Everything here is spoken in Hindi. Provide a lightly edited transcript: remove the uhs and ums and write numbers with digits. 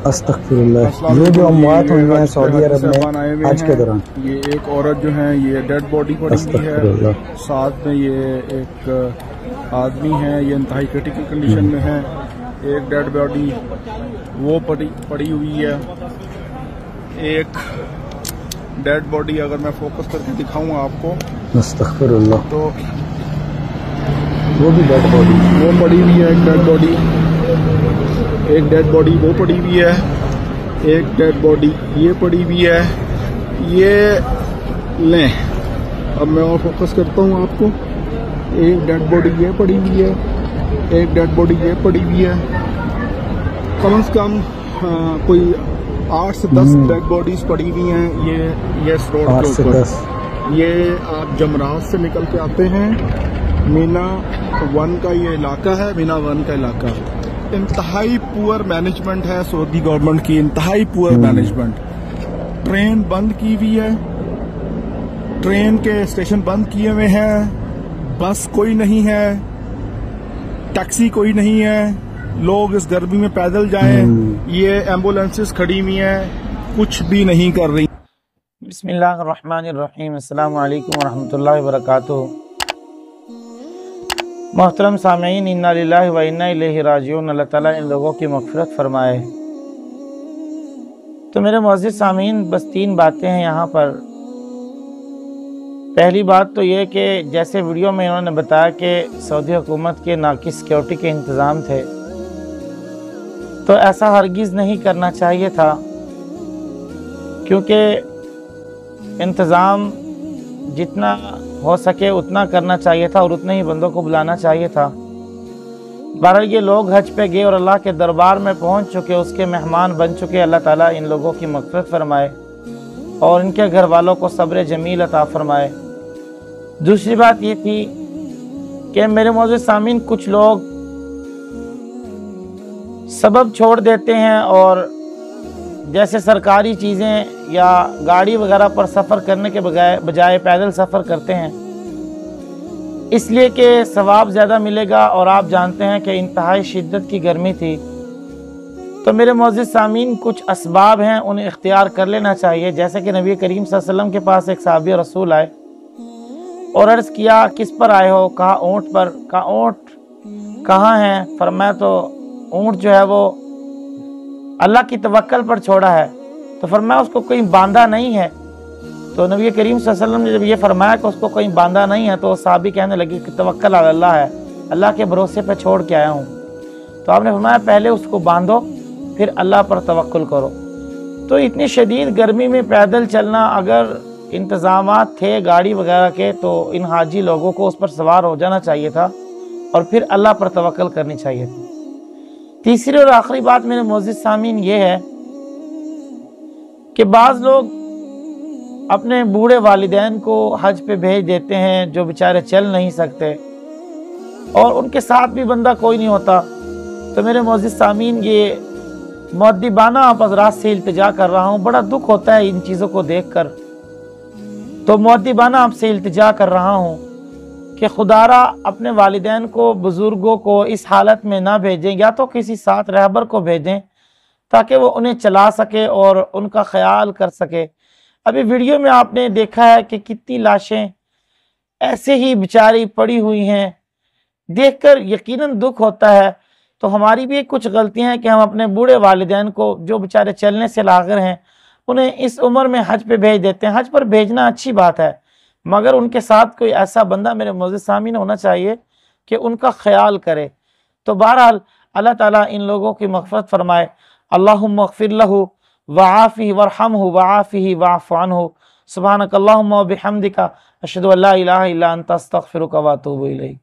अस्तगफिरुल्लाह। ये जो अमवात हुई हैं सऊदी अरब में आज के दौरान, ये एक औरत जो है ये डेड बॉडी पड़ी हुई है, साथ में ये एक आदमी है, ये इंतहाई क्रिटिकल कंडीशन में है। एक डेड बॉडी वो पड़ी हुई है। एक डेड बॉडी अगर मैं फोकस करके दिखाऊं आपको, अस्तगफिरुल्लाह, तो वो भी डेड बॉडी वो पड़ी हुई है। एक डेड बॉडी, एक डेड बॉडी वो पड़ी हुई है, एक डेड बॉडी ये पड़ी हुई है। ये लें, अब मैं और फोकस करता हूँ आपको। एक डेड बॉडी ये पड़ी हुई है, एक डेड बॉडी ये पड़ी हुई है। कम से कम कोई 8 से 10 डेड बॉडीज पड़ी हुई हैं ये रोड के ऊपर। ये आप जमरात से निकल के आते हैं, मीना 1 का ये इलाका है, मीना 1 का इलाका। इंतहाई पुअर मैनेजमेंट है सऊदी गवर्नमेंट की, इंतहाई पुअर मैनेजमेंट। ट्रेन बंद की हुई है, ट्रेन के स्टेशन बंद किए हुए हैं, बस कोई नहीं है, टैक्सी कोई नहीं है, लोग इस गर्मी में पैदल जाएं, ये एम्बुलेंसेस खड़ी हुई हैं, कुछ भी नहीं कर रही। बिस्मिल्लाहिर्रहमानिर्रहीम, अस्सलाम वालेकुम वरहमतुल्लाहि वबरकातुहू। मोहतरम सामीईन, इन्ना लिल्लाहि व इन्ना इलैहि राजिऊन। अल्लाह ताला इन लोगों की मग़फ़िरत फरमाए। तो मेरे मुअज़्ज़िज़ सामीईन, बस 3 बातें हैं यहाँ पर। पहली बात तो ये कि जैसे वीडियो में इन्होंने बताया कि सऊदी हुकूमत के नाक़िस सिक्योरिटी के इंतज़ाम थे, तो ऐसा हरगिज़ नहीं करना चाहिए था, क्योंकि इंतज़ाम जितना हो सके उतना करना चाहिए था और उतने ही बंदों को बुलाना चाहिए था। बहरहाल ये लोग हज पे गए और अल्लाह के दरबार में पहुंच चुके, उसके मेहमान बन चुके। अल्लाह ताला इन लोगों की मग़फ़िरत फरमाए और इनके घर वालों को सब्र जमील अता फरमाए। दूसरी बात ये थी कि मेरे मौजूद सामीन, कुछ लोग सबब छोड़ देते हैं और जैसे सरकारी चीज़ें या गाड़ी वगैरह पर सफ़र करने के बजाय पैदल सफ़र करते हैं, इसलिए कि सवाब ज़्यादा मिलेगा। और आप जानते हैं कि इंतहाई शिद्दत की गर्मी थी। तो मेरे मोअज़्ज़िज़ सामीन, कुछ असबाब हैं, उन्हें इख्तियार कर लेना चाहिए। जैसे कि नबी करीम सल्लल्लाहु अलैहि वसल्लम के पास एक सहाबी रसूल आए और अर्ज़ किया, किस पर आए हो? कहा ऊँट पर। कहा ऊँट कहाँ है? फरमाया तो ऊँट जो है वो अल्लाह की तवक्कल पर छोड़ा है। तो फरमाया उसको कहीं बांधा नहीं है। तो नबी करीम सल्लल्लाहु अलैहि वसल्लम ने जब ये फरमाया कि उसको कहीं बांधा नहीं है, तो सहाबी कहने लगे कि तवक्कल अल्लाह है, अल्लाह के भरोसे पे छोड़ के आया हूँ। तो आपने फरमाया पहले उसको बांधो, फिर अल्लाह पर तवक्कुल करो। तो इतनी शदीद गर्मी में पैदल चलना, अगर इंतज़ामात थे गाड़ी वगैरह के, तो इन हाजी लोगों को उस पर सवार हो जाना चाहिए था और फिर अल्लाह पर तवक्कुल करनी चाहिए थी। तीसरी और आखिरी बात मेरे मोअज़्ज़िज़ सामीन ये है कि बाज़ लोग अपने बूढ़े वालिदैन को हज पे भेज देते हैं जो बेचारे चल नहीं सकते, और उनके साथ भी बंदा कोई नहीं होता। तो मेरे मोअज़्ज़िज़ सामीन, ये मुअद्दिबाना आप हज़रात से इल्तिजा कर रहा हूँ, बड़ा दुख होता है इन चीज़ों को देख कर। तो मुअद्दिबाना आपसे इल्तिजा कर रहा हूँ कि खुदारा अपने वालिदैन को, बुज़ुर्गों को इस हालत में ना भेजें, या तो किसी साथ रहबर को भेजें ताकि वो उन्हें चला सके और उनका ख्याल कर सके। अभी वीडियो में आपने देखा है कि कितनी लाशें ऐसे ही बेचारी पड़ी हुई हैं, देखकर यकीनन दुख होता है। तो हमारी भी कुछ गलतियां हैं कि हम अपने बूढ़े वालिदैन को, जो बेचारे चलने से लाग़िर हैं, उन्हें इस उम्र में हज पे भेज देते हैं। हज पर भेजना अच्छी बात है, मगर उनके साथ कोई ऐसा बंदा मेरे मुअज़्ज़िज़ सामीन होना चाहिए कि उनका ख्याल करे। तो बहरहाल अल्लाह ताला इन लोगों की मग़फ़िरत फरमाए। अल्लाहुम्मा अग़फ़िर लहू वआफ़िही वरहमहू वआफ़िही वअफ़ु अन्हु। सुब्हानकल्लाहुम्मा व बिहम्दिका अशहदु अल्ला इलाहा इल्ला अंता अस्तग़फ़िरुका व अतूबु इलैक।